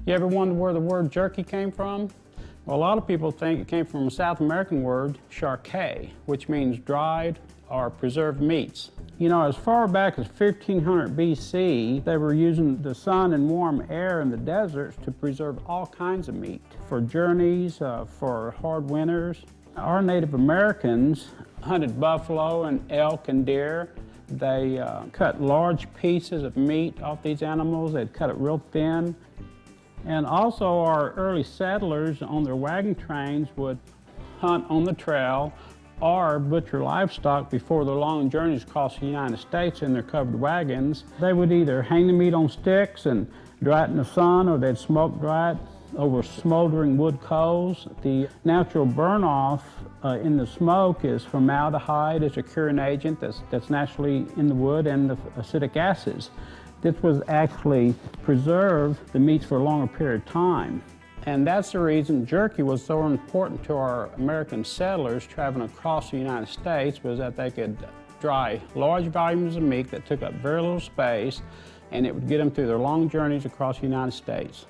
You ever wonder where the word jerky came from? Well, a lot of people think it came from a South American word, charque, which means dried or preserved meats. You know, as far back as 1500 BC, they were using the sun and warm air in the deserts to preserve all kinds of meat for journeys, for hard winters. Our Native Americans hunted buffalo and elk and deer. They cut large pieces of meat off these animals. They'd cut it real thin. And also our early settlers on their wagon trains would hunt on the trail or butcher livestock before their long journeys across the United States in their covered wagons. They would either hang the meat on sticks and dry it in the sun, or they'd smoke dry it over smoldering wood coals. The natural burn-off in the smoke is formaldehyde. It's a curing agent that's naturally in the wood, and the acetic acids. This was actually preserve the meats for a longer period of time. And that's the reason jerky was so important to our American settlers traveling across the United States, was that they could dry large volumes of meat that took up very little space, and it would get them through their long journeys across the United States.